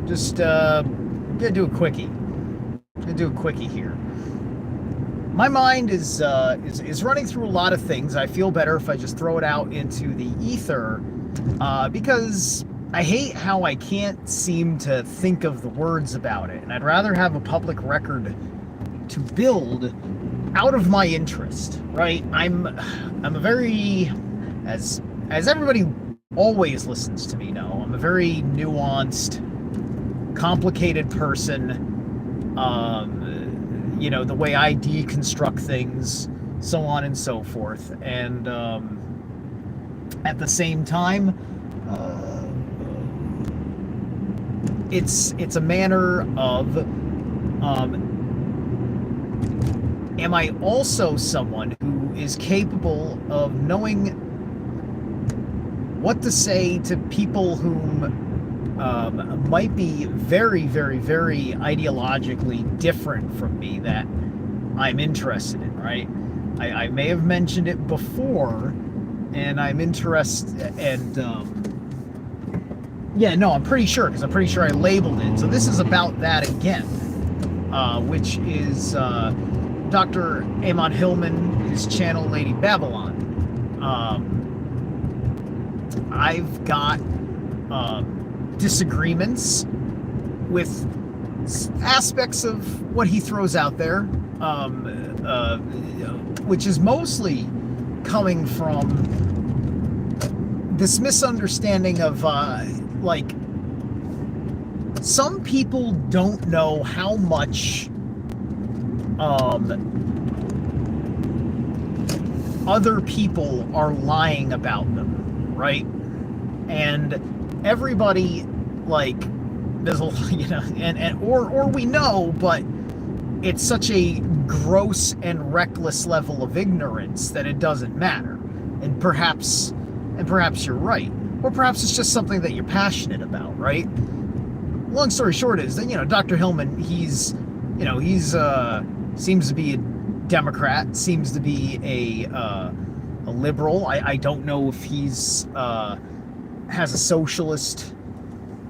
Just gonna do a quickie. Gonna do a quickie here. My mind is running through a lot of things. I feel better if I just throw it out into the ether, because I hate how I can't seem to think of the words about it, and I'd rather have a public record to build out of my interest. Right? I'm a very, as everybody always listens to me know, I'm a very nuanced, complicated person. The way I deconstruct things, so on and so forth. And at the same time, uh, it's a manner of, am I also someone who is capable of knowing what to say to people whom might be very, very, very ideologically different from me that I'm interested in, right? I may have mentioned it before, and I'm interested, and yeah, no, I'm pretty sure, because I'm pretty sure I labeled it. So this is about that again, which is Dr. Amon Hillman, his channel Lady Babylon. I've got disagreements with aspects of what he throws out there, which is mostly coming from this misunderstanding of like, some people don't know how much other people are lying about them, right? And everybody, like, there's a, or we know, but it's such a gross and reckless level of ignorance that it doesn't matter. And perhaps you're right, or perhaps it's just something that you're passionate about, right? Long story short is that, Dr. Hillman, he's seems to be a Democrat, seems to be a liberal. I don't know if he's has a socialist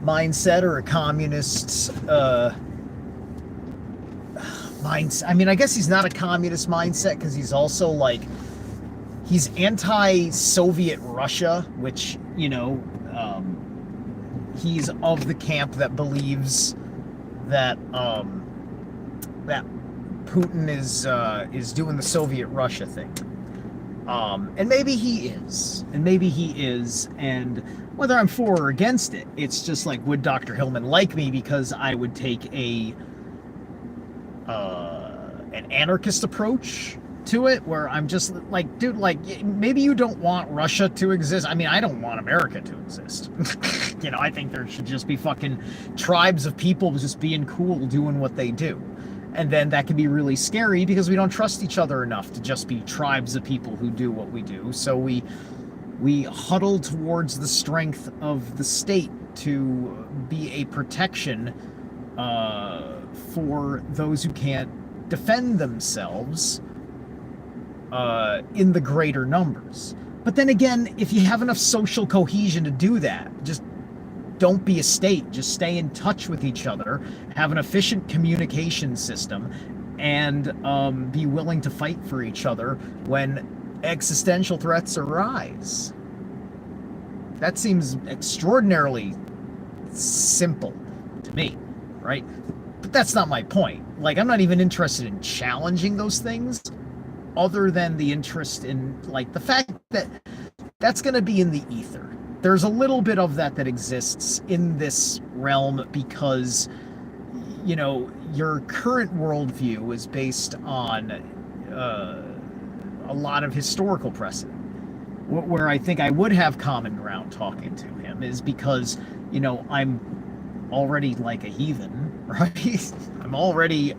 mindset or a communist mindset. I mean, I guess he's not a communist mindset, because he's also, like, he's anti-Soviet Russia, which, he's of the camp that believes that that Putin is doing the Soviet Russia thing. And maybe he is, and whether I'm for or against it, it's just like, would Dr. Hillman like me because I would take an anarchist approach to it, where I'm just like, dude, like, maybe you don't want Russia to exist. I mean, I don't want America to exist. I think there should just be fucking tribes of people just being cool, doing what they do. And then that can be really scary, because we don't trust each other enough to just be tribes of people who do what we do. So we huddle towards the strength of the state to be a protection for those who can't defend themselves in the greater numbers. But then again, if you have enough social cohesion to do that, just don't be a state. Just stay in touch with each other, have an efficient communication system, and be willing to fight for each other when existential threats arise. That seems extraordinarily simple to me, right? But that's not my point. Like, I'm not even interested in challenging those things, other than the interest in, like, the fact that that's going to be in the ether. There's a little bit of that exists in this realm, because, your current worldview is based on a lot of historical precedent. Where I think I would have common ground talking to him is because, I'm already like a heathen, right? I'm already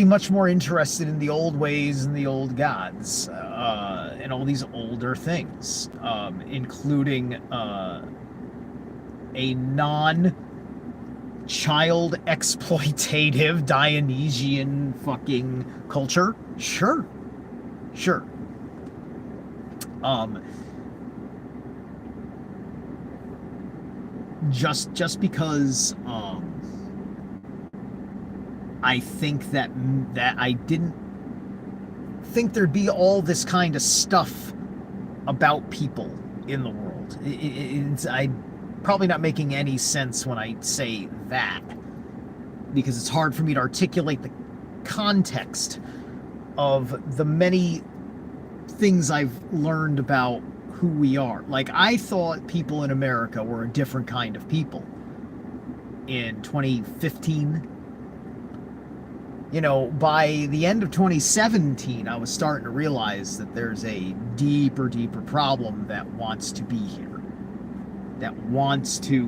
much more interested in the old ways and the old gods, and all these older things, including a non-child exploitative Dionysian fucking culture. Sure. just because I think that I didn't think there'd be all this kind of stuff about people in the world. I'm probably not making any sense when I say that, because it's hard for me to articulate the context of the many things I've learned about who we are. Like, I thought people in America were a different kind of people in 2015. You know, by the end of 2017, I was starting to realize that there's a deeper problem that wants to be here, that wants to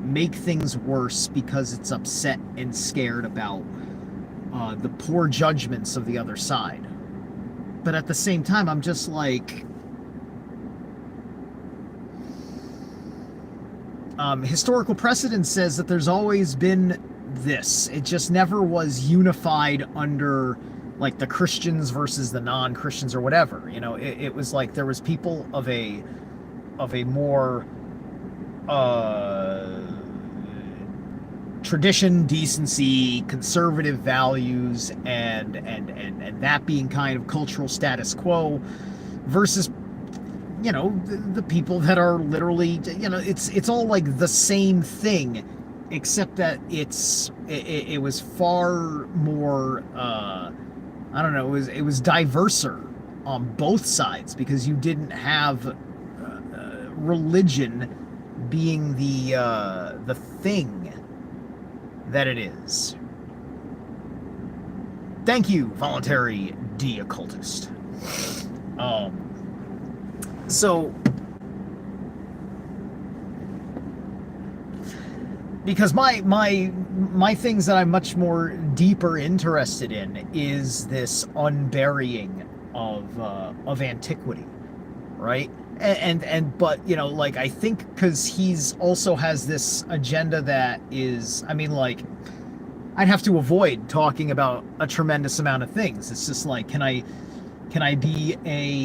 make things worse because it's upset and scared about the poor judgments of the other side. But at the same time, I'm just like, historical precedent says that there's always been this. It just never was unified under like the Christians versus the non-Christians or whatever. You know, it was like there was people of a more tradition, decency, conservative values, and that being kind of cultural status quo, versus, you know, the people that are literally, you know, it's all like the same thing, except that it was far more I don't know, it was diverser on both sides, because you didn't have religion being the thing that it is. Thank you, voluntary de-occultist. So, because my things that I'm much more deeper interested in is this unburying of antiquity, right? And but, you know, like, I think because he's also has this agenda that is, I mean, like, I'd have to avoid talking about a tremendous amount of things. It's just like, can I be a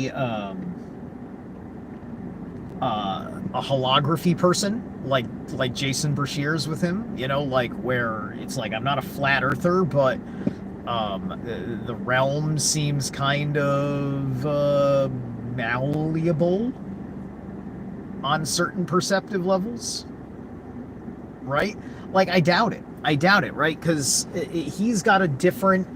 holography person like Jason Breshears with him, you know, like, where it's like, I'm not a flat earther, but the realm seems kind of malleable on certain perceptive levels, right? Like, I doubt it, right? Because he's got a different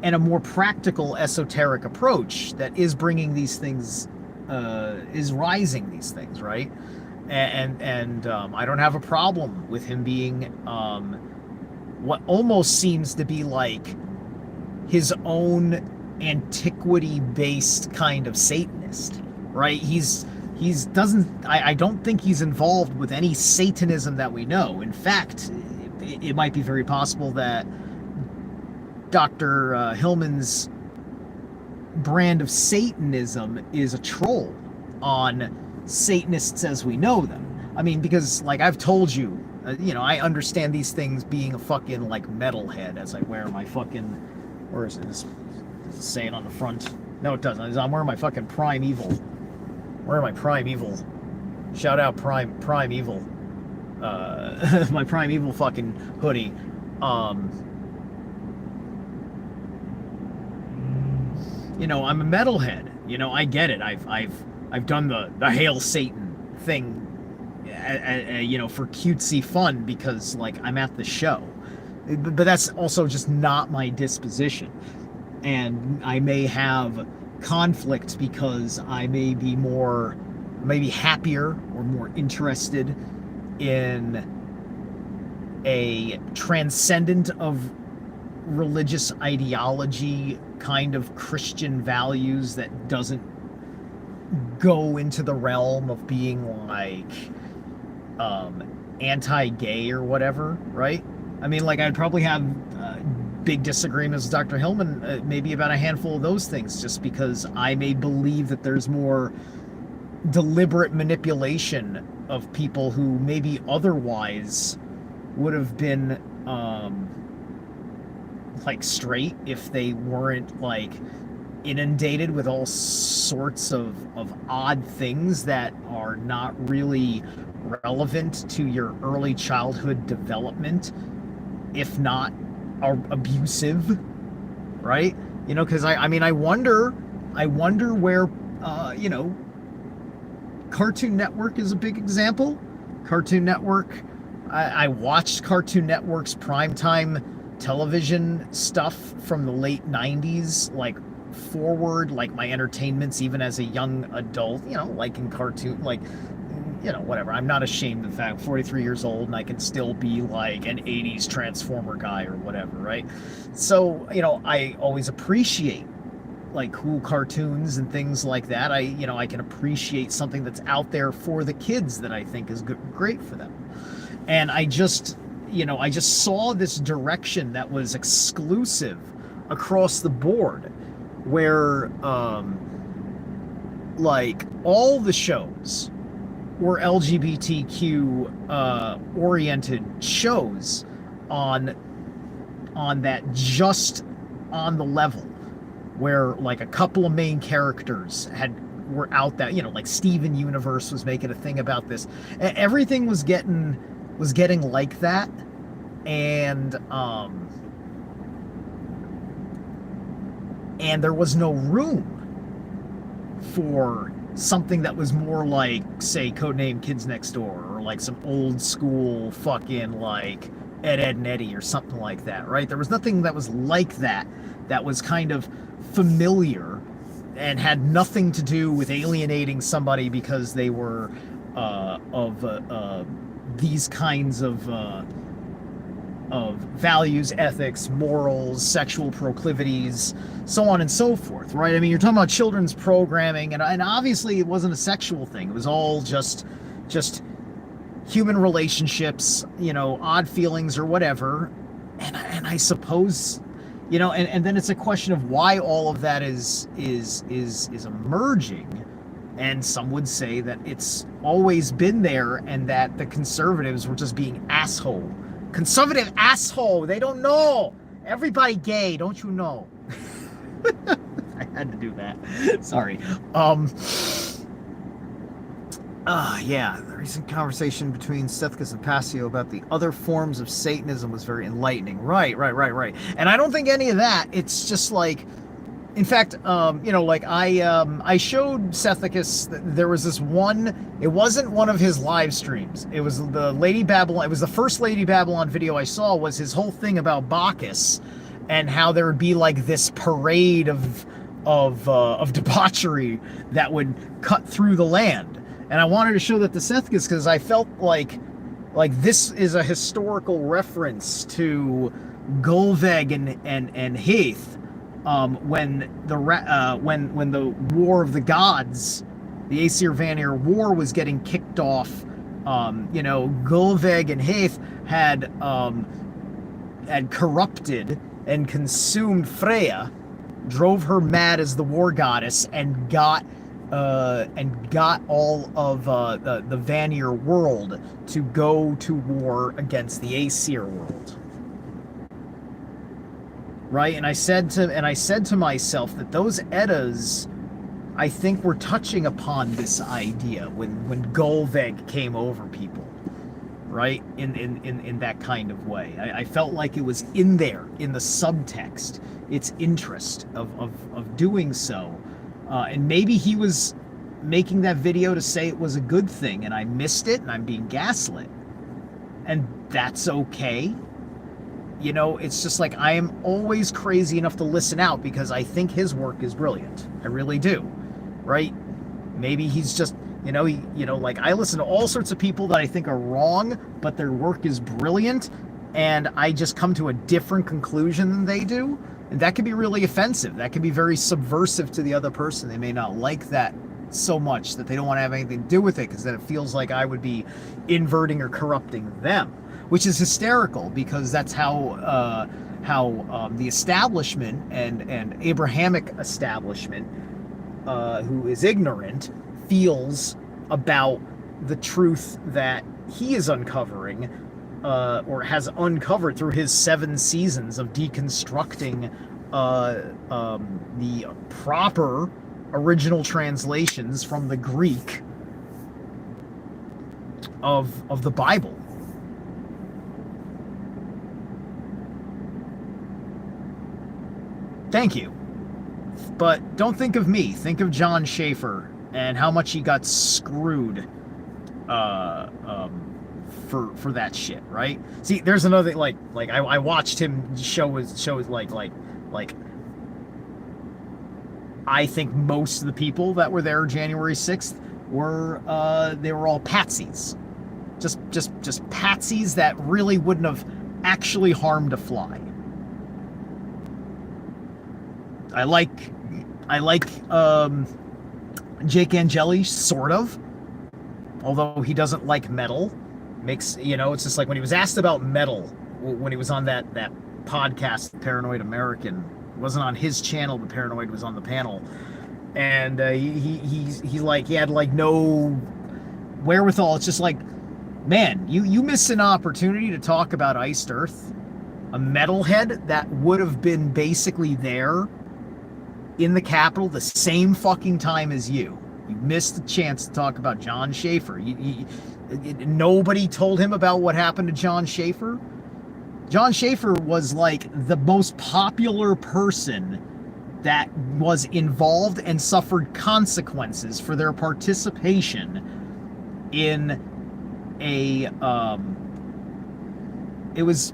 and a more practical esoteric approach that is bringing these things, is rising these things, right? And I don't have a problem with him being what almost seems to be like his own antiquity-based kind of Satanist, right? I don't think he's involved with any Satanism that we know. In fact, it might be very possible that Dr. Hillman's brand of Satanism is a troll on Satanists as we know them. I mean, because, like, I've told you, you know, I understand these things being a fucking, like, metalhead as I wear my fucking, where is it? Does it say it on the front? No, it doesn't. I'm wearing my fucking Prime Evil. Where am I? Prime Evil. Shout out Prime Evil. My Prime Evil fucking hoodie. You know, I'm a metalhead. You know, I get it. I've done the Hail Satan thing, you know, for cutesy fun, because, like, I'm at the show. But that's also just not my disposition. And I may have conflict because I may be happier or more interested in a transcendent of religious ideology kind of Christian values that doesn't go into the realm of being like anti-gay or whatever, right? I mean, like, I'd probably have big disagreements with Dr. Hillman, maybe about a handful of those things, just because I may believe that there's more deliberate manipulation of people who maybe otherwise would have been like straight if they weren't, like, inundated with all sorts of odd things that are not really relevant to your early childhood development, if not abusive, right? You know, because I mean, I wonder where, you know, Cartoon Network is a big example. Cartoon Network, I watched Cartoon Network's primetime television stuff from the late 90s, like forward, like my entertainments, even as a young adult, you know, like in cartoon, like, you know, whatever. I'm not ashamed of the fact I'm 43 years old and I can still be like an 80s Transformer guy or whatever, right? So, you know, I always appreciate like cool cartoons and things like that. You know, I can appreciate something that's out there for the kids that I think is great for them. And I just, you know, I just saw this direction that was exclusive across the board, where like all the shows were LGBTQ oriented shows on that, just on the level where like a couple of main characters were out, that, you know, like Steven Universe was making a thing about this. Everything was getting like that. And there was no room for something that was more like, say, Codename Kids Next Door, or like some old school fucking like Ed, Edd and Eddy or something like that, right? There was nothing that was like that was kind of familiar and had nothing to do with alienating somebody because they were of these kinds of values, ethics, morals, sexual proclivities, so on and so forth, right? I mean, you're talking about children's programming, and obviously it wasn't a sexual thing. It was all just human relationships, you know, odd feelings or whatever. And I suppose, you know, and then it's a question of why all of that is emerging. And some would say that it's always been there, and that the conservatives were just being asshole. Conservative asshole. They don't know. Everybody gay, don't you know? I had to do that. Sorry. Yeah, the recent conversation between Stethkus and Passio about the other forms of Satanism was very enlightening. Right. And I don't think any of that. It's just like, in fact, you know, like I showed Sethicus, there was this one, it wasn't one of his live streams. It was the Lady Babylon. It was the first Lady Babylon video I saw, was his whole thing about Bacchus and how there would be like this parade of debauchery that would cut through the land. And I wanted to show that to Sethicus because I felt like this is a historical reference to Golveg and Haith. When the War of the Gods, the Aesir Vanir War, was getting kicked off, you know, Golveg and Haith had corrupted and consumed Freya, drove her mad as the war goddess, and got all of the Vanir world to go to war against the Aesir world. Right, and I said to myself that those Eddas, I think, were touching upon this idea when Golveg came over people, right? In that kind of way. I felt like it was in there, in the subtext, its interest of doing so. And maybe he was making that video to say it was a good thing, and I missed it, and I'm being gaslit. And that's okay. You know, it's just like, I am always crazy enough to listen out because I think his work is brilliant. I really do, right? Maybe he's just, you know, like, I listen to all sorts of people that I think are wrong, but their work is brilliant, and I just come to a different conclusion than they do. And that can be really offensive. That can be very subversive to the other person. They may not like that so much that they don't want to have anything to do with it because then it feels like I would be inverting or corrupting them, which is hysterical because that's how the establishment and Abrahamic establishment, who is ignorant, feels about the truth that he is uncovering, or has uncovered through his 7 seasons of deconstructing the proper original translations from the Greek of the Bible. Thank you. But don't think of me. Think of John Schaefer and how much he got screwed for that shit, right? See, there's another I watched him show his like I think most of the people that were there January 6th were they were all patsies. Just patsies that really wouldn't have actually harmed a fly. I like Jake Angeli, sort of, although he doesn't like metal. Makes, it's just like when he was asked about metal when he was on that podcast, Paranoid American. It wasn't on his channel, but Paranoid was on the panel, and he had like no wherewithal. It's just like, man, you miss an opportunity to talk about Iced Earth, a metalhead that would have been basically there in the Capitol the same fucking time as you. You missed the chance to talk about John Schaefer. Nobody told him about what happened to John Schaefer. John Schaefer was like the most popular person that was involved and suffered consequences for their participation in a it was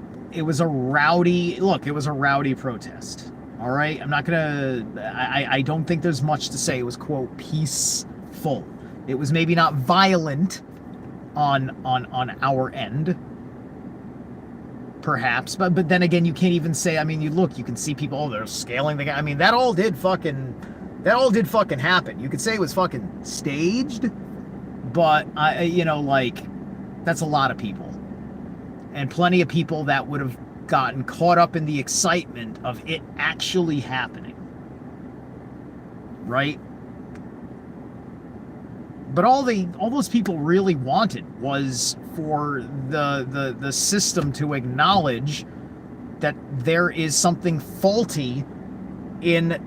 a rowdy protest. All right, I'm not gonna. I don't think there's much to say. It was, quote, peaceful. It was maybe not violent on our end, perhaps, but then again, you can't even say. I mean, you can see people. They're scaling the guy. I mean, that all did fucking happen. You could say it was fucking staged, but that's a lot of people, and plenty of people that would have gotten caught up in the excitement of it actually happening, right? But all those people really wanted was for the system to acknowledge that there is something faulty in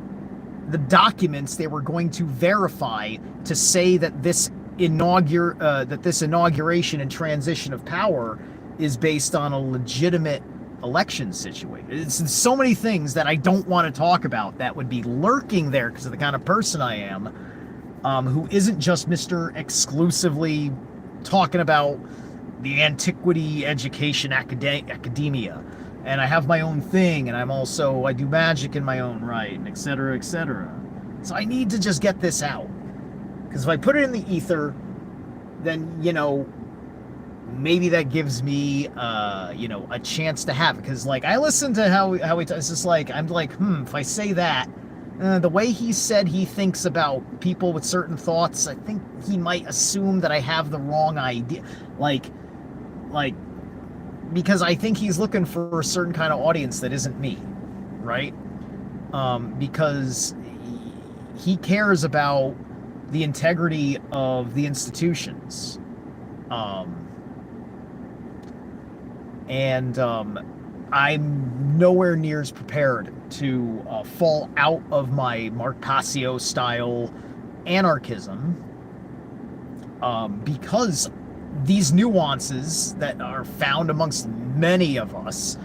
the documents they were going to verify to say that this inauguration and transition of power is based on a legitimate election situation. It's so many things that I don't want to talk about that would be lurking there because of the kind of person I am, who isn't just Mr. exclusively talking about the antiquity education academia, and I have my own thing, and I do magic in my own right, and et cetera, et cetera. So I need to just get this out, because if I put it in the ether, then maybe that gives me a chance to have it. Because I listen to how he it's just like, I'm like, if I say that, the way he said he thinks about people with certain thoughts, I think he might assume that I have the wrong idea, because I think he's looking for a certain kind of audience that isn't me, right? Because he cares about the integrity of the institutions. And I'm nowhere near as prepared to fall out of my Mark Passio style anarchism, because these nuances that are found amongst many of us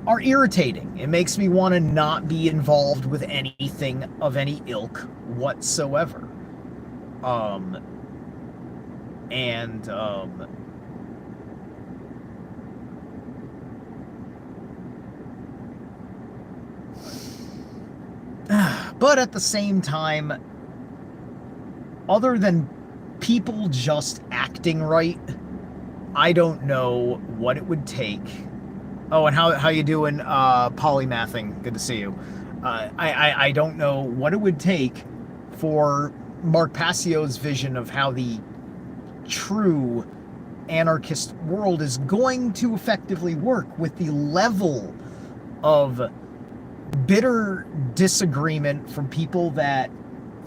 are irritating. It makes me want to not be involved with anything of any ilk whatsoever. But at the same time, other than people just acting right, I don't know what it would take. Oh, and how you doing, polymathing? Good to see you. I don't know what it would take for Mark Passio's vision of how the true anarchist world is going to effectively work, with the level of bitter disagreement from people that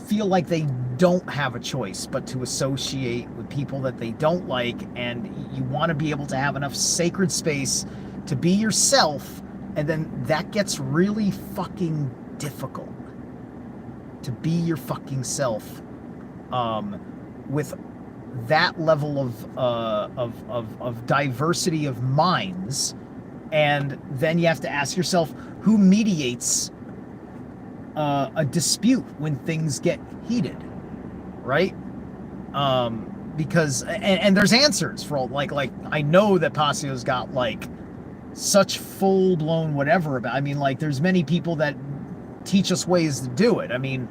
feel like they don't have a choice but to associate with people that they don't like, and you want to be able to have enough sacred space to be yourself, and then that gets really fucking difficult to be your fucking self, with that level of diversity of minds, and then you have to ask yourself, who mediates a dispute when things get heated, right? Because and there's answers for all, like I know that Passio's got like such full blown whatever about. I mean, like there's many people that teach us ways to do it. I mean,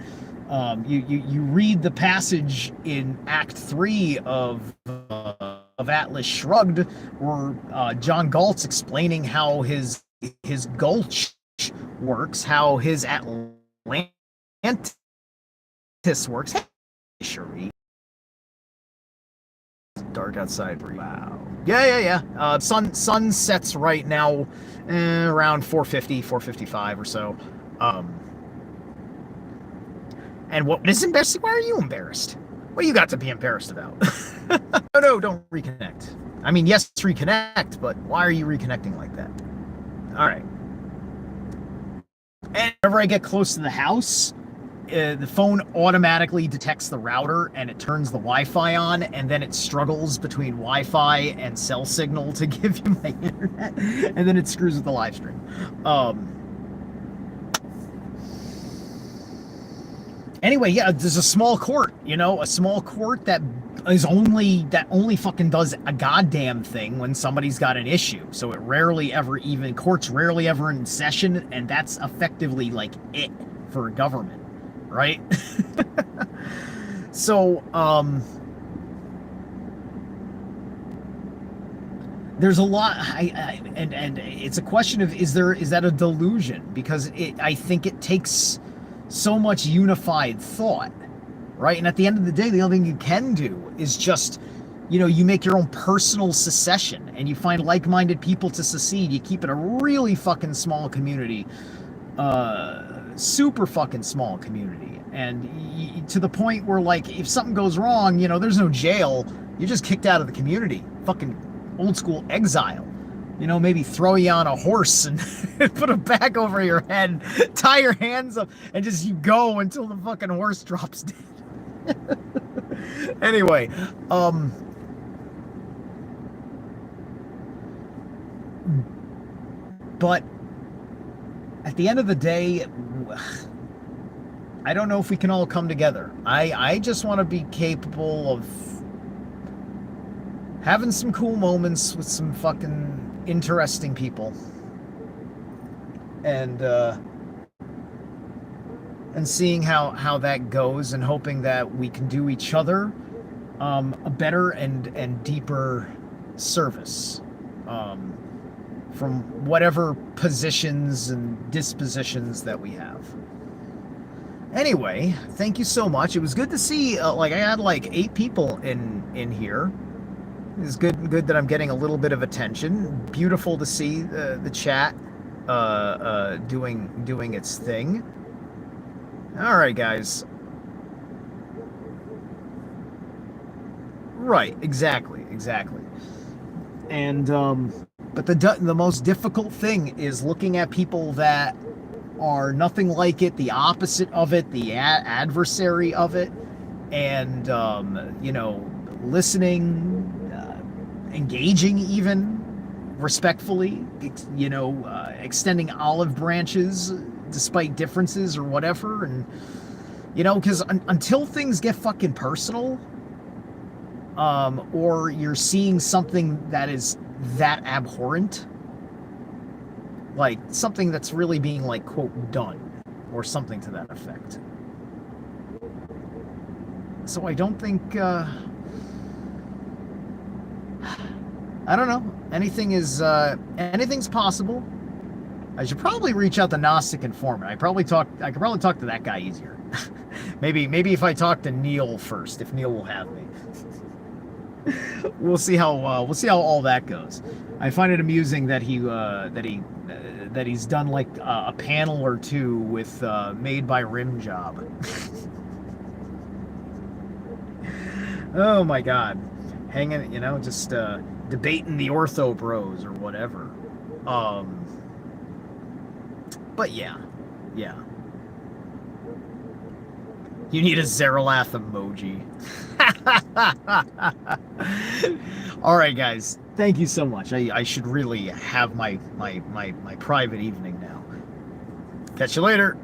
you read the passage in Act 3 of Atlas Shrugged, where John Galt's explaining how his gulch works, how his Atlantis works. Hey, Cherie. Dark outside. Wow. Yeah. Sun sets right now around 4:50, 4:55 or so. And what is embarrassing? Why are you embarrassed? What do you got to be embarrassed about? No, don't reconnect. I mean, yes, reconnect, but why are you reconnecting like that? All right. And whenever I get close to the house, the phone automatically detects the router and it turns the Wi-Fi on, and then it struggles between Wi-Fi and cell signal to give you my internet, and then it screws with the live stream. Anyway, yeah, there's a small court, a small court that only fucking does a goddamn thing when somebody's got an issue. So courts rarely ever in session, and that's effectively like it for a government, right? So, there's a lot, and it's a question of is that a delusion? Because I think it takes so much unified thought, right? And at the end of the day, the only thing you can do is just, you make your own personal secession, and you find like-minded people to secede. You keep it a really fucking small community, super fucking small community, and to the point where, like, if something goes wrong, there's no jail. You're just kicked out of the community. Fucking old school exile. Maybe throw you on a horse and put a bag over your head, tie your hands up, and just you go until the fucking horse drops dead. Anyway, but at the end of the day, I don't know if we can all come together. I just want to be capable of having some cool moments with some fucking interesting people, and seeing how that goes, and hoping that we can do each other a better and deeper service from whatever positions and dispositions that we have. Anyway, thank you so much. It was good to see, I had like 8 people in here. It's good that I'm getting a little bit of attention. Beautiful to see the chat doing its thing. All right, guys. Right, exactly. And but the most difficult thing is looking at people that are nothing like it, the opposite of it, the adversary of it, and listening, engaging, even respectfully, extending olive branches despite differences or whatever. And because until things get fucking personal, or you're seeing something that is that abhorrent, like something that's really being, like, quote, done, or something to that effect. So I don't think I don't know. Anything's possible. I should probably reach out to Gnostic Informant. I could probably talk to that guy easier. maybe if I talk to Neil first, if Neil will have me. We'll see how all that goes. I find it amusing that he's done like a panel or two with Made by Rim Job. Oh my God, hanging, just debating the ortho bros or whatever. But yeah. You need a Zerilath emoji. All right, guys. Thank you so much. I should really have my private evening now. Catch you later.